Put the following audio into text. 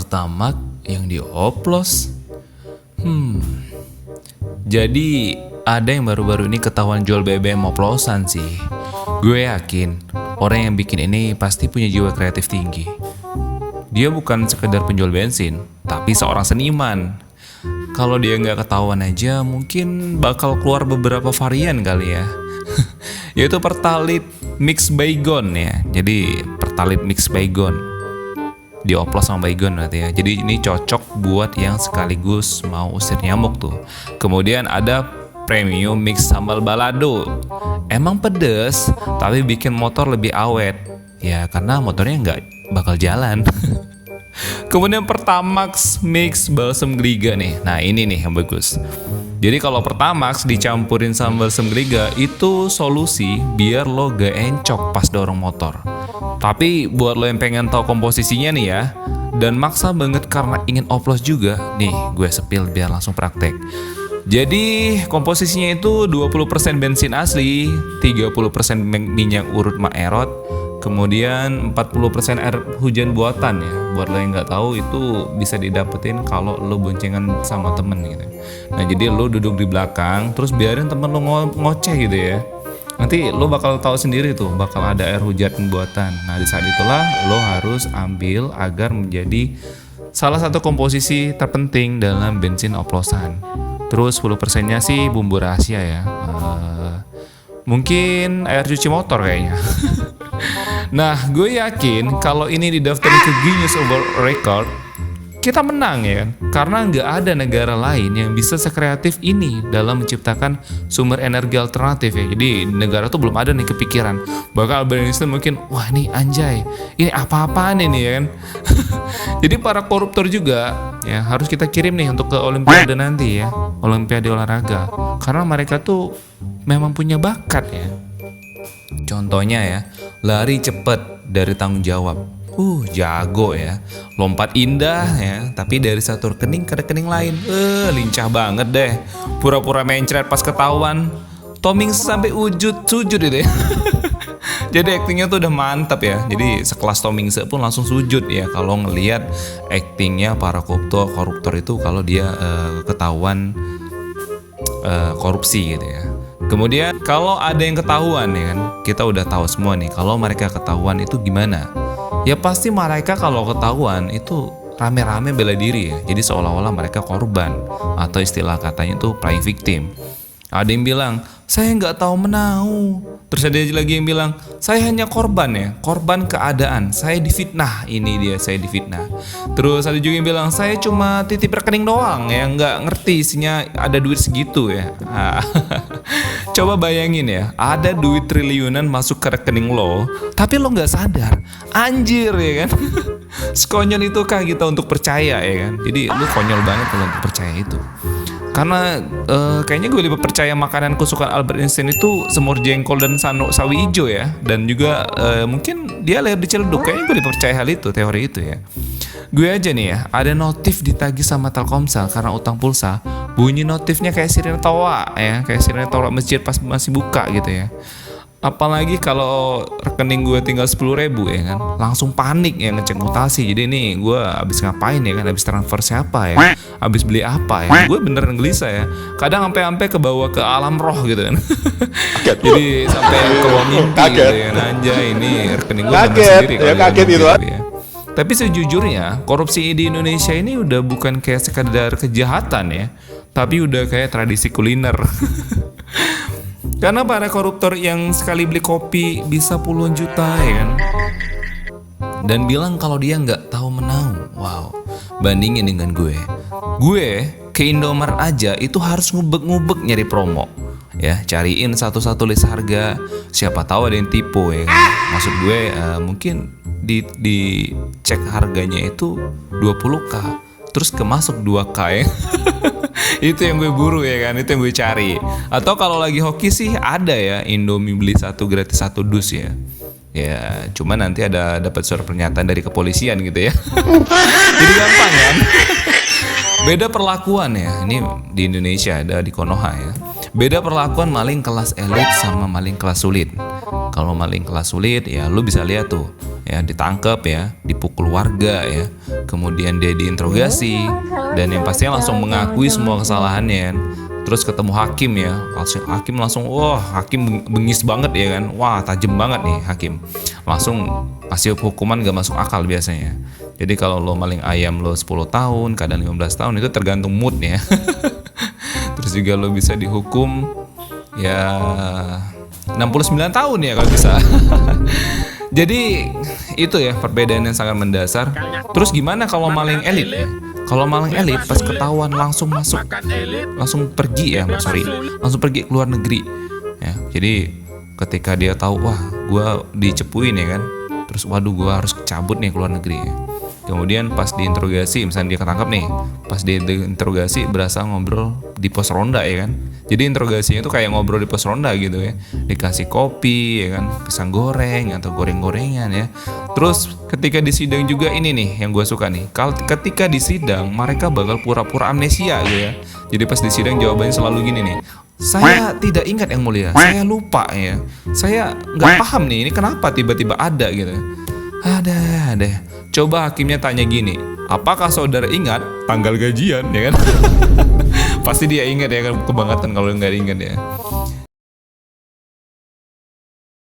Pertamax yang dioplos. Jadi ada yang baru-baru ini ketahuan jual BBM oplosan sih. Gue yakin orang yang bikin ini pasti punya jiwa kreatif tinggi. Dia bukan sekedar penjual bensin, tapi seorang seniman. Kalau dia nggak ketahuan aja, mungkin bakal keluar beberapa varian kali ya. Yaitu Pertalite Mix Baygon ya. Jadi Pertalite Mix Baygon dioplos sama baygon berarti ya. Jadi ini cocok buat yang sekaligus mau usir nyamuk tuh. Kemudian ada Premium Mix Sambal Balado. Emang pedes, tapi bikin motor lebih awet. Ya karena motornya nggak bakal jalan. Kemudian Pertamax Mix Balsam Geliga nih. Nah ini nih yang bagus. Jadi kalau Pertamax dicampurin sama balsam geliga itu solusi biar lo gak encok pas dorong motor. Tapi buat lo yang pengen tahu komposisinya nih ya, dan maksa banget karena ingin oplos juga, nih gue sepil biar langsung praktek. Jadi komposisinya itu 20% bensin asli, 30% minyak urut Maerot, kemudian 40% air hujan buatan ya. Buat lo yang nggak tahu itu bisa didapetin kalau lo boncengan sama temen gitu. Nah jadi lo duduk di belakang, terus biarin temen lo ngoceh gitu ya. Nanti lo bakal tahu sendiri tuh, bakal ada air hujan buatan. Nah di saat itulah lo harus ambil agar menjadi salah satu komposisi terpenting dalam bensin oplosan. Terus 10%-nya sih bumbu rahasia ya. Mungkin air cuci motor kayaknya. Nah, gue yakin kalau ini didaftarin ke Guinness World Record, kita menang ya kan? Karena nggak ada negara lain yang bisa sekreatif ini dalam menciptakan sumber energi alternatif ya. Jadi negara tuh belum ada nih kepikiran. Bakal Albert Einstein mungkin, wah nih anjay, ini apa-apaan ini ya kan? Jadi para koruptor juga ya harus kita kirim nih untuk ke Olimpiade nanti ya, Olimpiade olahraga. Karena mereka tuh memang punya bakat ya. Contohnya ya, lari cepet dari tanggung jawab. Jago ya. Lompat indah ya, tapi dari satu rekening ke rekening lain. Lincah banget deh. Pura-pura mencret pas ketahuan. Toming sampai sujud itu ya. Jadi aktingnya tuh udah mantap ya. Jadi sekelas Tomingse pun langsung sujud ya kalau ngelihat aktingnya para koruptor itu kalau dia ketahuan korupsi gitu ya. Kemudian kalau ada yang ketahuan ya kan, kita udah tahu semua nih kalau mereka ketahuan itu gimana. Ya pasti mereka kalau ketahuan itu rame-rame bela diri ya. Jadi seolah-olah mereka korban atau istilah katanya itu playing victim. Ada yang bilang, saya nggak tahu menau. Terus ada lagi yang bilang, saya hanya korban ya, korban keadaan. Saya difitnah, ini dia saya difitnah. Terus ada juga yang bilang, saya cuma titip rekening doang ya, nggak ngerti isinya ada duit segitu ya. Coba bayangin ya, ada duit triliunan masuk ke rekening lo, tapi lo nggak sadar. Anjir ya kan? Sekonyol itukah kita untuk percaya ya kan? Jadi lo konyol banget kalau untuk percaya itu. Karena kayaknya gue lebih percaya makanan kesukaan Albert Einstein itu semur jengkol dan sawi hijau ya. Dan juga mungkin dia lahir di Ciledug. Kayaknya gue lebih percaya hal itu, teori itu ya. Gue aja nih ya, ada notif ditagih sama Telkomsel karena utang pulsa. Bunyi notifnya kayak sirine tawa ya, kayak sirine tawa masjid pas masih buka gitu ya. Apalagi kalau rekening gue tinggal 10.000 ya kan, langsung panik ya ngecek mutasi. Jadi ini gue abis ngapain ya kan, abis transfer siapa ya, abis beli apa ya. Gue beneran gelisah ya. Kadang sampai kebawa ke alam roh gitu kan. Jadi sampai kebawa mimpi gitu ya. Anjay ini rekening gue bener sendiri kaget gitu ya. Tapi sejujurnya korupsi di Indonesia ini udah bukan kayak sekadar kejahatan ya, tapi udah kayak tradisi kuliner. Karena para koruptor yang sekali beli kopi bisa puluhan juta ya kan, dan bilang kalau dia nggak tahu menau. Wow, bandingin dengan gue ke Indomaret aja itu harus ngubek-ngubek nyari promo ya, cariin satu-satu list harga, siapa tahu ada yang tipu ya kan? Maksud gue mungkin di cek harganya itu 20k terus kemasuk 2k ya. Itu yang gue buru ya kan, itu yang gue cari. Atau kalau lagi hoki sih ada ya, Indomie beli 1 gratis 1 dus ya. Ya cuma nanti ada dapat surat pernyataan dari kepolisian gitu ya. Jadi gampang kan. Beda perlakuan ya, ini di Indonesia ada di Konoha ya. Beda perlakuan maling kelas elit sama maling kelas sulit. Kalau maling kelas sulit ya lu bisa lihat tuh ya ditangkap ya, dipukul warga ya, kemudian dia diinterogasi dan yang pastinya langsung mengakui semua kesalahannya kan. Terus ketemu hakim ya, langsung wah, hakim bengis banget ya kan, wah tajam banget nih hakim, langsung kasih hukuman gak masuk akal biasanya. Jadi kalau lo maling ayam lo 10 tahun, kadang 15 tahun itu tergantung mood ya. Terus juga lo bisa dihukum ya 69 tahun ya kalau bisa. Jadi itu ya perbedaan yang sangat mendasar. Terus gimana kalau maling elit ya? Kalau maling elit pas ketahuan langsung langsung pergi ya, langsung pergi ke luar negeri. Ya, jadi ketika dia tahu wah gue dicepuin ya kan, terus waduh gue harus cabut nih ke luar negeri ya. Kemudian pas diinterogasi, misalnya dia ketangkap nih, pas diinterogasi berasa ngobrol di pos ronda ya kan. Jadi interogasinya itu kayak ngobrol di pos ronda gitu ya. Dikasih kopi ya kan, pisang goreng atau goreng-gorengan ya. Terus ketika di sidang juga ini nih yang gue suka nih. Ketika di sidang mereka bakal pura-pura amnesia gitu ya. Jadi pas di sidang jawabannya selalu gini nih. Saya tidak ingat yang mulia, saya lupa ya. Saya nggak paham nih ini kenapa tiba-tiba ada gitu. Ada. Coba hakimnya tanya gini, apakah saudara ingat tanggal gajian ya kan? Pasti dia ingat ya kan, kebangetan kalau nggak ingat ya.